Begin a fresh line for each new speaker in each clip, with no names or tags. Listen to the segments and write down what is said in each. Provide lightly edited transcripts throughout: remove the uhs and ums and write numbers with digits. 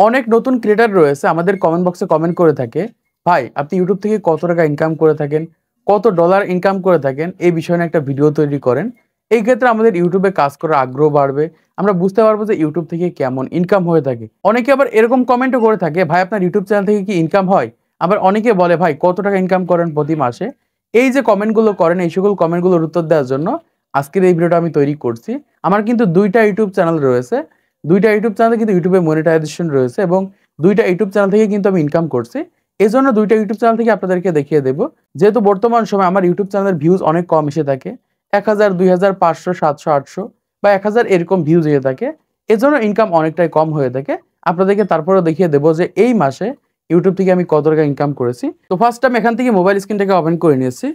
অনেক নতুন ক্রিয়েটর রয়েছে আমাদের কমেন্ট বক্সে কমেন্ট করে থাকে, ভাই আপনি ইউটিউব থেকে কত টাকা ইনকাম করে থাকেন, কত ডলার ইনকাম করে থাকেন, এই বিষয়ে নিয়ে একটা ভিডিও তৈরি করেন। এই ক্ষেত্রে আমাদের ইউটিউবে কাজ করার আগ্রহ বাড়বে, আমরা বুঝতে পারবো যে ইউটিউব থেকে কেমন ইনকাম হয়ে থাকে। অনেকে আবার এরকম কমেন্টও করে থাকে, ভাই আপনার ইউটিউব চ্যানেল থেকে কি ইনকাম হয়। আবার অনেকে বলে, ভাই কত টাকা ইনকাম করেন প্রতি মাসে। এই যে কমেন্টগুলো করেন, এই সকল কমেন্টগুলোর উত্তর দেওয়ার জন্য আজকের এই ভিডিওটা আমি তৈরি করছি। আমার কিন্তু দুইটা ইউটিউব চ্যানেল রয়েছে, দুইটা ইউটিউব চ্যানেলে কিন্তু ইউটিউবে মনিটাইজেশন রয়েছে এবং দুইটা ইউটিউব চ্যানেল থেকে কিন্তু আমি ইনকাম করছি। এজন্য দুইটা ইউটিউব চ্যানেল থেকে আপনাদেরকে দেখিয়ে দেব। যেহেতু বর্তমান সময় আমার ইউটিউব চ্যানেলের ভিউজ অনেক কম এসে থাকে, 1000, 2000, 500, 700, 800 বা 1000 এরকম ভিউজ এসে থাকে, এজন্য ইনকাম অনেকটাই কম হয়ে থাকে। আপনাদেরকে তারপরেও দেখিয়ে দেবো যে এই মাসে ইউটিউব থেকে আমি কত টাকা ইনকাম করেছি। তো ফার্স্ট আমি এখান থেকে মোবাইল স্ক্রিনটাকে ওপেন করে নিয়েছি।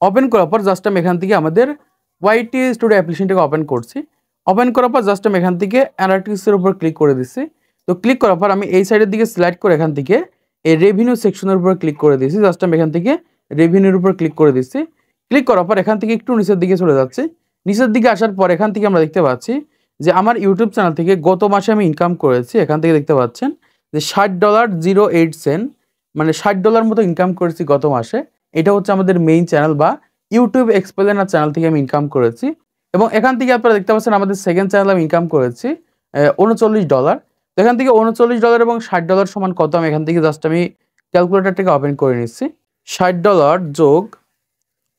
ওপেন করার পর জাস্ট আমি এখান থেকে আমাদের ওয়াইটি স্টুডিও অ্যাপ্লিকেশনটাকে ওপেন করছি। ওপেন করার পর জাস্ট আমি এখান থেকে অ্যানালিটিক্সের উপর ক্লিক করে দিচ্ছি। তো ক্লিক করার পর আমি এই সাইডের দিকে স্লাইড করে এখান থেকে এই রেভিনিউ সেকশনের উপর ক্লিক করে দিয়েছি। জাস্ট আমি এখান থেকে রেভিনিউর উপর ক্লিক করে দিচ্ছি। ক্লিক করার পর এখান থেকে একটু নিচের দিকে চলে যাচ্ছে। নিচের দিকে আসার পর এখান থেকে আমরা দেখতে পাচ্ছি যে আমার ইউটিউব চ্যানেল থেকে গত মাসে আমি ইনকাম করেছি। এখান থেকে দেখতে পাচ্ছেন যে $60.08, মানে $60 মতো ইনকাম করেছি গত মাসে। এটা হচ্ছে আমাদের মেইন চ্যানেল বা ইউটিউব এক্সপ্লেনার চ্যানেল থেকে আমি ইনকাম করেছি। এবং এখান থেকে আপনারা দেখতে পাচ্ছেন আমাদের সেকেন্ড চ্যানেল আমি ইনকাম করেছি $39। তো এখান থেকে $39 এবং $60 সমান কত, আমি এখান থেকে জাস্ট আমি ক্যালকুলেটরটাকে ওপেন করে নিচ্ছি। $60 যোগ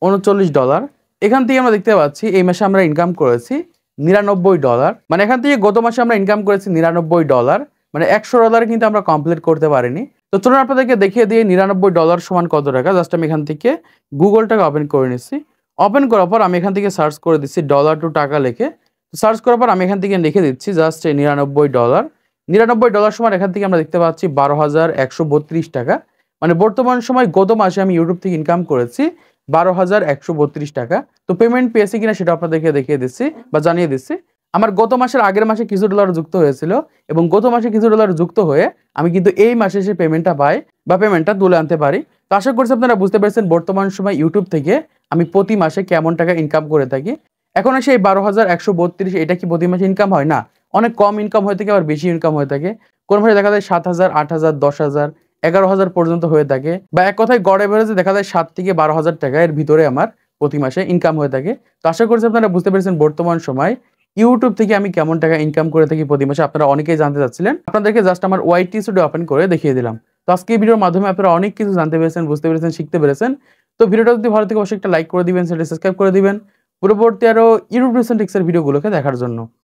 $39, এখান থেকে আমরা দেখতে পাচ্ছি এই মাসে আমরা ইনকাম করেছি $99। মানে এখান থেকে গত মাসে আমরা ইনকাম করেছি $99, মানে $100 কিন্তু আমরা কমপ্লিট করতে পারিনি। তো চলুন আপনাদেরকে দেখিয়ে দিয়ে $99 সমান কত টাকা। জাস্ট আমি এখান থেকে গুগলটাকে ওপেন করে নিচ্ছি। ওপেন করার পর আমি এখান থেকে সার্চ করে দিচ্ছি ডলার টু টাকা লিখে। সার্চ করার পর আমি এখান থেকে লিখে দিচ্ছি জাস্ট $99। $99 সমান এখান থেকে আমরা দেখতে পাচ্ছি 12,132 টাকা। মানে বর্তমান সময় গত মাসে আমি ইউটিউব থেকে ইনকাম করেছি 12,132 টাকা। তো পেমেন্ট পেয়েছি কিনা সেটা আপনাদেরকে দেখিয়ে দিচ্ছি বা জানিয়ে দিচ্ছি। আমার গত মাসের আগের মাসে কিছু ডলার যুক্ত হয়েছিল এবং গত মাসে কিছু ডলার যুক্ত হয়ে আমি কিন্তু এই মাসে এসে পেমেন্টটা পাই বা পেমেন্টটা তুলে আনতে পারি। তো আশা করছি আপনারা বুঝতে পেরেছেন বর্তমান সময় ইউটিউব থেকে আমি প্রতি মাসে কেমন টাকা ইনকাম করে থাকি। এখন আসে এই 12,132, এটা কি প্রতি মাসে ইনকাম হয় না, অনেক কম ইনকাম হয়ে থাকে, আবার বেশি ইনকাম হয়ে থাকে। কোন মাসে দেখা যায় 7,000, 8,000, 10,000, 11,000 পর্যন্ত হয়ে থাকে, বা এক কথায় গড় এভারেজে দেখা যায় 7 থেকে 12,000 টাকা এর ভিতরে আমার প্রতি মাসে ইনকাম হয়ে থাকে। তো আশা করছি আপনারা বুঝতে পেরেছেন বর্তমান সময় ইউটিউব থেকে আমি কেমন টাকা ইনকাম করে থাকি প্রতি মাসে। আপনারা অনেকেই জানতে চাচ্ছিলেন, আপনাদেরকে জাস্ট আমার ওয়াইটি স্টুডিও ওপেন করে দেখিয়ে দিলাম। তো আজকে এই ভিডিওর মাধ্যমে আপনারা অনেক কিছু জানতে পেরেছেন, বুঝতে পেরেছেন, শিখতে পেরেছেন। তো ভিডিওটা যদি ভালো থেকে অবশ্যই একটা লাইক করে দিবেন, সেটা সাবস্ক্রাইব করে দিবেন পরবর্তী আরো ইউটিউব টিপস এর ভিডিওগুলোকে দেখার জন্য।